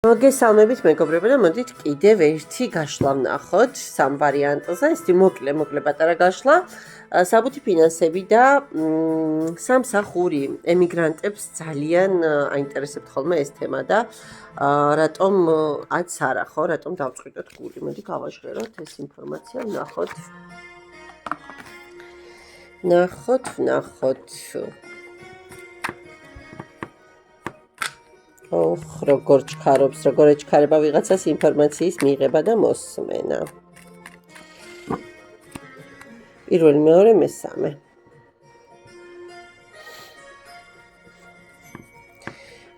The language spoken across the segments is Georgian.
მოგესალმებით მეგობრებო და მოდით კიდევ ერთი გაშლა ვნახოთ სამ ვარიანტზე. ესეთი მოკლე პატარა გაშლა. საბუთი ფინანსები და სამსახური ემიგრანტებს ძალიან აინტერესებთ ხოლმე ეს თემა და რატომ აც არა ხო, რატომ დავწყვიტოთ გული. მოდი გავაჟღეროთ ეს ინფორმაცია, ვნახოთ. როგორ ჩქარობს, როგორ ეჩქარება ვიღაცას ინფორმაციის მიღება და მოსმენა. პირველი, მეორე, მესამე.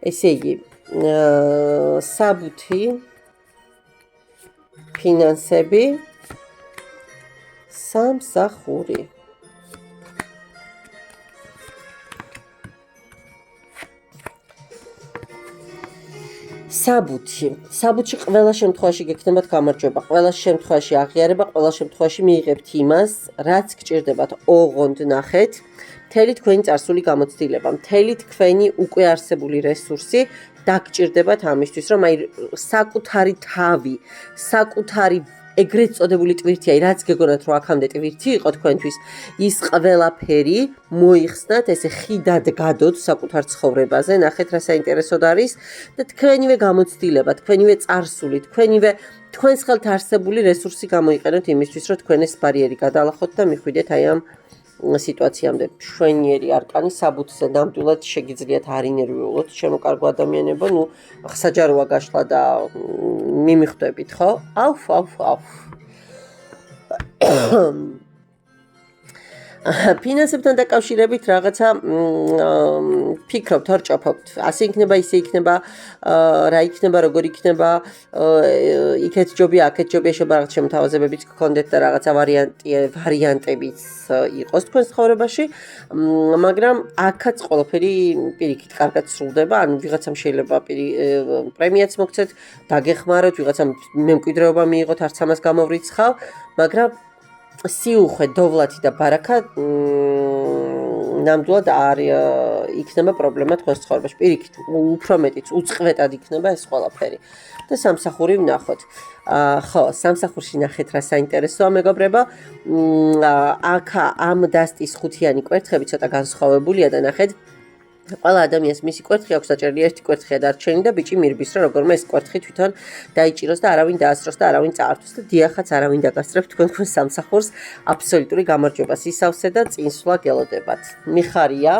ესე იგი, საბუთი, ფინანსები, სამსახური. საბუთში ყველა შემთხვევაში გექნებათ გამარჯვება, ყველა შემთხვევაში აღიარება, ყველა შემთხვევაში მიიღებთ იმას, რაც გჭირდებათ. ოღონდ ნახეთ, მთელი თქვენი წარსული გამოცდილება, მთელი თქვენი უკვე არსებული რესურსი დაგჭირდებათ ამისთვის, რომ აი საკუთარი თავი, საკუთარი ეგრეთ წოდებული ტვირთი, აი რაც გეგონათ რომ აქამდე ტვირთი იყო თქვენთვის, ის ყველაფერი მოიხსნათ, ესე ხიდად გადოთ საკუთარ ცხოვრებაზე. ნახეთ რა საინტერესოდ არის და თქვენივე გამოცდილება, თქვენივე წარსული, თქვენს ხელთ არსებული რესურსი გამოიყენოთ იმისთვის, რომ თქვენ ეს ბარიერი გადალახოთ და მიხვიდეთ აი ამ სიტუაციამდე. შვენიერი არკანი საბუთზე ნამდვილად შეგიძლიათ არ ინერვიულოთ, შემოკარგო ადამიანებო, საჯაროა გაშლა და მიმიხვდებით, ხო? ფინანსებთან დაკავშირებით რაღაცა ფიქრობთ, ორჭოფობთ. ასე იქნება, ისე იქნება, რა იქნება, როგორ იქნება, იქეთ ჯობია, აქეთ ჯობია, შეიძლება რაღაც შემოთავაზებებიც გქონდეთ და რაღაცა ვარიანტებიც იყოს თქვენ ცხოვრებაში, მაგრამ აქაც ყველაფერი პირიქით კარგად სრულდება, ანუ ვიღაცამ შეიძლება პრემიაც მოგცეთ, დაგეხმაროთ, ვიღაცამ მემკვიდრეობა მიიღოთ, არც ამას გამოვრიცხავ, მაგრამ სიუხვე, დოვლათი და ბარაკა ნამდვილად არ იქნება პრობლემა თქვენს ცხოვრებაში. პირიქით, უფრო მეტიც უწყვეტად იქნება ეს ყველაფერი. და სამსახური ვნახოთ. ხო, სამსახურში ნახეთ რა საინტერესოა მეგობრებო. აქ ამ დასტის ხუთიანი კვერთხები ცოტა განსხვავებულია და ნახეთ, ყველა ადამიანს მისი კვერთხი აქვს დაჭერილი, ერთი კვერთხია დარჩენილი და ბიჭი მირბის, რომ როგორმე ეს კვერთხი თვითონ დაიჭიროს და არავინ დაასროს და არავინ წაართვოს და დიახაც არავინ დაგასწრებს თქვენ სამსახურს აბსოლუტური გამარჯვებას ისავსე და წინსვლა გელოდებათ. მიხარია.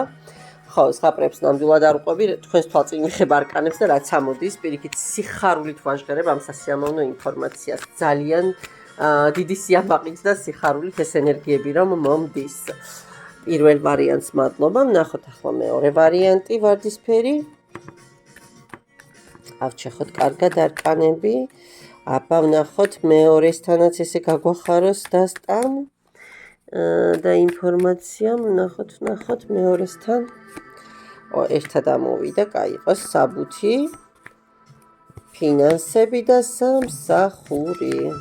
ხო, ზღაპრებს ნამდვილად არ უყვები, თქვენს თვალწინ ვიხებ არკანებს და რაც ამოდის, პირიქით სიხარულით ვაჟღერებ ამ სასიამოვნო ინფორმაციას. ძალიან დიდი სიამაყით და სიხარულით ეს ენერგიები რომ მომდის. პირველ ვარიანტს მადლობა, ვნახოთ ახლა მეორე ვარიანტი, ვარდისფერი. ავჩეხოთ კარგად არკანები. აბა ვნახოთ მეორესთანაც ესე გაგვახაროს დასტამ და ინფორმაცია, ვნახოთ მეორესთან. ერთად ამოვიდა, კაი იყოს საბუთი, ფინანსები და სამსახური.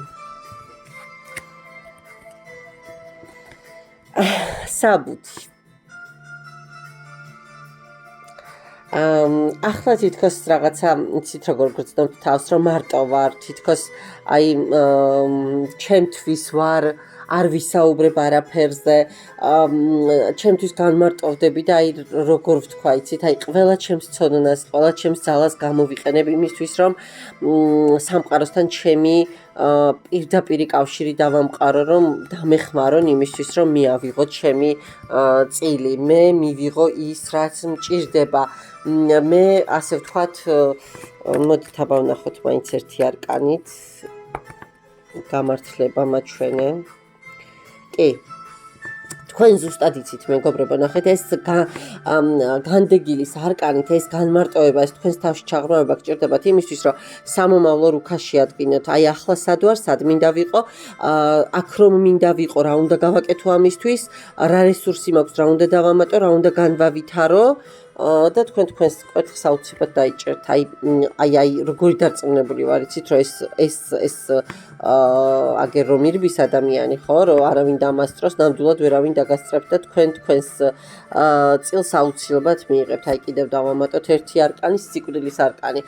საბუთი. ახლა თითქოს რაღაცა, იცით როგორ გრძნობთ თავს, რომ მარტო ვარ, თითქოს აი ჩემთვის ვარ, არ ვისაუბრებ არაფერზე, ჩემთვის განმარტოვდები და აი როგორ ვთქვა, იცით, აი ყველა ჩემს ცოდნას, ყველა ჩემს ძალას გამოვიყენებ იმისთვის, რომ სამყაროსთან ჩემი პირდაპირი კავშირი დავამყარო, რომ დამეხმარონ იმისთვის, რომ მიავიღო ჩემი წილი, მე მივიღო ის, რაც მჭირდება. მე ასე ვთქვათ, მოდით აბა ვნახოთ მაინც ერთი არკანით, გამართლება მაჩვენე. კი, თქვენ ზუსტად იცით მეგობრებო, ნახეთ ეს განდეგილის არკანით, ეს განმარტოვება, ეს თქვენს თავში ჩაღრმავება გჭირდებათ იმისთვის, რომ სამომავლო რუქა შეადგინოთ. აი ახლა სად ვარ, სად მინდა ვიყო, აქ რომ მინდა ვიყო, რა უნდა გავაკეთო ამისთვის, რა რესურსი მაქვს, რა უნდა დავამატო, რა უნდა განვავითარო და თქვენს კვერთხს აუცილებლად დაიჭერთ. აი როგორი დარწმუნებული ვარ, იცით, რომ ეს აგერ რომ ირბის ადამიანი, ხო, რომ არავინ დამასწროს, ნამდვილად ვერავინ დაგასწრებთ და თქვენს წილს აუცილებლად მიიღებთ. აი კიდევ დავამატოთ ერთი არკანი, სიკვდილის არკანი.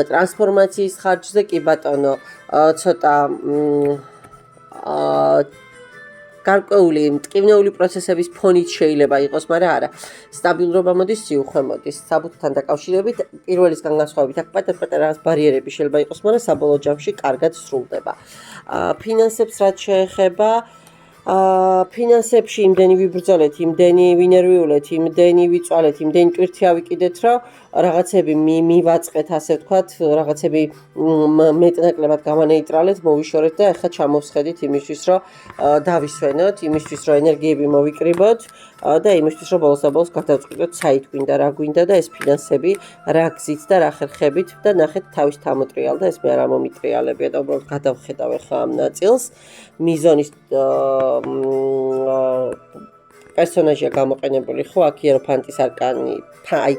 ტრანსფორმაციის ხარჯზე კი ბატონო, ცოტა გარკვეული მტკივნეული პროცესების ფონით შეიძლება იყოს, მაგრამ არა. სტაბილურობა მოდის, სიუხვე მოდის. საბუთთან დაკავშირებით პირველისგან განსხვავებით აქ პატარ-პატარა რაღაც ბარიერები შეიძლება იყოს, მაგრამ საბოლოო ჯამში კარგად სრულდება. ფინანსებს რაც შეეხება, ფინანსებში იმდენი ვიბრძოლეთ, იმდენი ვინერვიულეთ, იმდენი ვიწვალეთ, იმდენი ტვირთი ავიკიდეთ, რომ რაღაცები მივაწყეთ, ასე ვთქვათ, რაღაცები მეტნაკლებად გამანეიტრალეთ, მოვიშორეთ და ახლა ჩამოვსხედით იმისთვის, რომ დავისვენოთ, იმისთვის, რომ ენერგიები მოვიკრიბოთ და იმისთვის, რომ ბოლოს გადავწყვიტოთ, საით გვინდა, რა გვინდა და ეს ფინანსები რა გზით და რა ხერხებით და ნახეთ თავის თამოტრიალდა, ეს მე არ ამომიტრიალებია და უბრალოდ გადავხედავ ახლა ამ ნაწილს. მიზონის პერსონაჟია გამოყენებული, ხო, აქ იეროფანტის არკანი, აი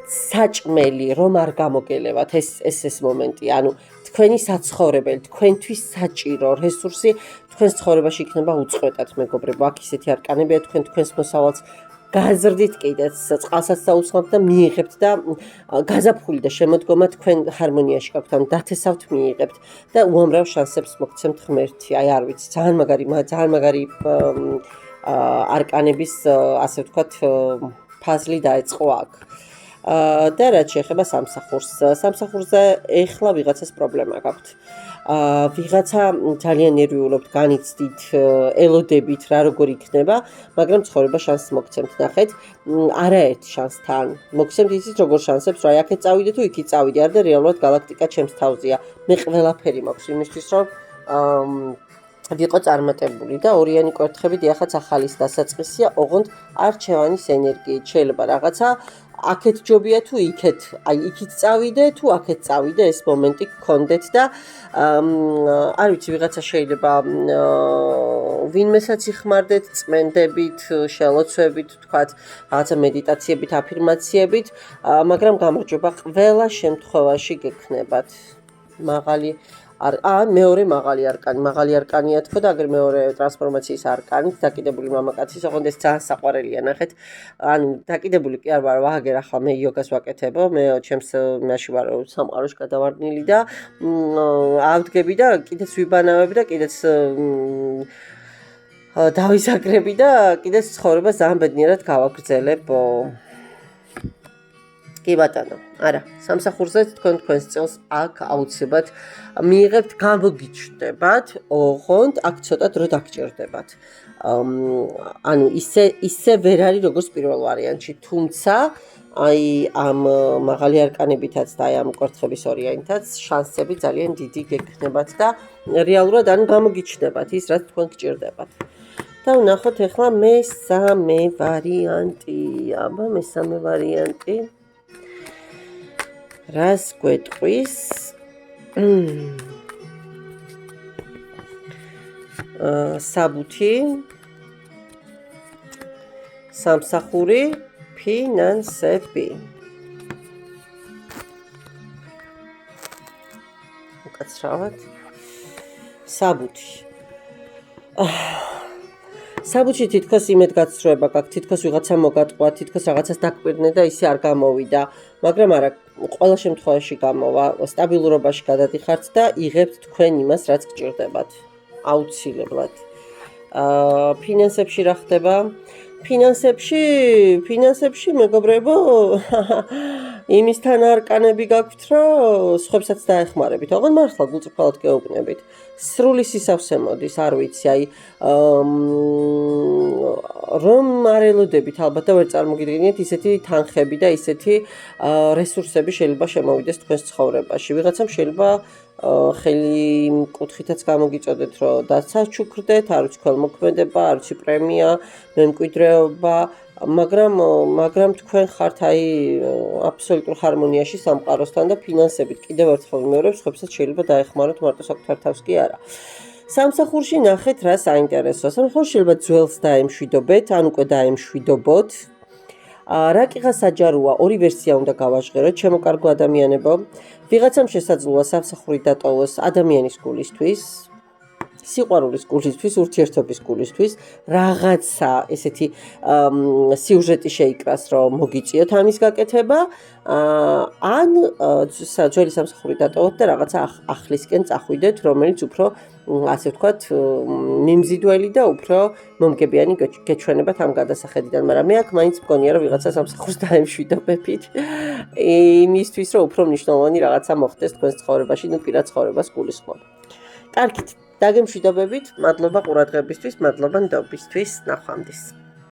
საჭმელი რომ არ გამოგელევათ ეს მომენტი, ანუ თქვენი საცხოვრებელი, თქვენთვის საჭირო რესურსი თქვენს ცხოვრებაში იქნება უწყვეტად, მეგობრებო, აქ ისეთი არკანებია, თქვენს მოსავალს გაზრდით კიდეც, წყალსაც დაუცხობთ და მიიღებთ და გაზაფხული და შემოდგომა თქვენ ჰარმონიაში გაქვთ, ანუ დათესავთ მიიღებთ და უამრავ შანსებს მოგცემთ ღმერთი, აი არ ვიცი, ძალიან მაგარი არკანების, ასე ვთქვათ, ფაზლი დაეწყო აქ. და რაც შეეხება სამსახურზე ეხლა ვიღაცას პრობლემა გაქვთ. ვიღაცა ძალიან ნერვიულობთ, განიცდით, ელოდებით რა როგორ იქნება, მაგრამ ცხოვრება შანსს მოგცემთ, ნახეთ, არაერთ შანსს თან. მოგცემთ იცით როგორ შანსებს, რომ აი აქეთ წავიდე თუ იქით წავიდე, არ და რეალურად galaktika ჩემს თავზეა. მე ყველაფერი მაქვს იმისთვის, რომ ვიყო წარმატებული და ორიანი კვერთხები დიახაც ახალის დასაწყისია, ოღონდ არჩევანის ენერგიით შეიძლება რაღაცა აქეთ ჯობია თუ იქეთ, აი იქით წავიდე თუ აქეთ წავიდე, ეს მომენტი გქონდეთ და არ ვიცი, ვიღაცა შეიძლება ვინმესაც იხმარდეთ წმენდებით, შელოცვებით, თქვათ, რაღაცა მედიტაციებით, აფირმაციებით, მაგრამ გამარჯობა, ყველა შემთხვევაში გექნებათ მაღალი მეორე მაღალი არკანია თქო და აგერ მეორე ტრანსფორმაციის არკანით დაკიდებული მამაკაცის, ოღონდ ეს ძალიან საყვარელია, ნახეთ. ანუ დაკიდებული კი არ ვარ, ვაგერ ახლა მე იოგას ვაკეთებო, მე ჩემს იმაში ვარ სამყაროში გადავარდნილი და ავდგები და კიდეც ვიბანავები და კიდეც დავისაკრები და კიდეც ცხოვრება ძალიან ბედნიერად გავაგრძელებ. კი ბატონო, არა, სამსახურზე თქვენს წელს აქ აუცილებლად მიიღებთ, გამოგიჩნდებათ, ოღონდ აქ ცოტა დრო დაგჭირდებათ. ანუ ისე ვერ არის როგორც პირველ ვარიანტში, თუმცა აი ამ მაღალი არკანებითაც და აი ამ კვერთხების ორიანტაც შანსები ძალიან დიდი გექნებათ და რეალურად ანუ გამოგიჩნდებათ ის, რაც თქვენ გჭირდებათ. და ვნახოთ ახლა მესამე ვარიანტი. აბა, მესამე ვარიანტი. რას გვეტყვის? საბუთი, სამსახური, ფინანსები. უკაცრავად. საბუთი. საბუთში თითქოს იმედგაცრუება გაქვთ, თითქოს ვიღაცა მოგატყვა, თითქოს რაღაცას დაგვირნე და ისე არ გამოვიდა, მაგრამ არა, ყველა შემთხვევაში გამოვა, სტაბილურობაში გადადიხართ და იღებთ თქვენ იმას, რაც გჭირდებათ. აუცილებლად. ფინანსებში რა ხდება? ფინანსებში მეგობრებო, იმისთან არკანები გაქვთ, რომ სხვებსაც დაეხმარებით. ოღონდ მართლა გულწრფელად გეუბნებით. სრული სისავსე მოდის, არ ვიცი, აი რომ არ ელოდებით ალბათ და ვერ წარმოგიდგენიათ ისეთი თანხები და ისეთი რესურსები შეიძლება შემოვიდეს თქვენს ცხოვრებაში. ვიღაცამ შეიძლება ხელი კუთხითაც გამოგიწოდეთ, რომ დაცაჩუქრდეთ, არ ვიცი, ქველმოქმედება, არ ვიცი, პრემია, მემკვიდრეობა, მაგრამ თქვენ ხართ აი აბსოლუტურ ჰარმონიაში სამყაროსთან და ფინანსებით კიდევ ერთხელ ვიმეორებ, სხვებსაც შეიძლება დაეხმაროთ, მარტო საკუთარ თავს კი არა. სამსახურში ნახეთ რა საინტერესოა. სამსახურში შეიძლება ძველს დაემშვიდობეთ, ან უკვე დაემშვიდობოთ. რა კიღა საჯაროა, ორი ვერსია უნდა გავაჟღეროთ, ჩემო კარგო ადამიანებო. ვიღაცამ შესაძლოა სამსახური დატოვოს ადამიანის გულისთვის, სიყვარულის გულისთვის, ურთიერთობის გულისთვის, რაღაცა ესეთი სიუჟეტი შეიკრას, რომ მოგიწიოთ ამის გაკეთება, ან ძველი სამსახური დატოვოთ და რაღაცა ახლისკენ წახვიდეთ, რომელიც უფრო ასე ვთქვათ, მიმზიდველი და უფრო მომგებიანი გეჩვენებათ ამ გადასახედიდან, მაგრამ მე აქ მაინც მგონია, რომ ვიღაცა სამსახურს დაემშვიდობებით, იმისთვის, რომ უფრო მნიშვნელოვანი რაღაცა მოხდეს თქვენს ცხოვრებაში, ნუ პირად ცხოვრებას გულისხმობ. კარგით, დაგემშვიდობებით, მადლობა ყურადღებისთვის, მადლობა ნდობისთვის, ნახვამდის.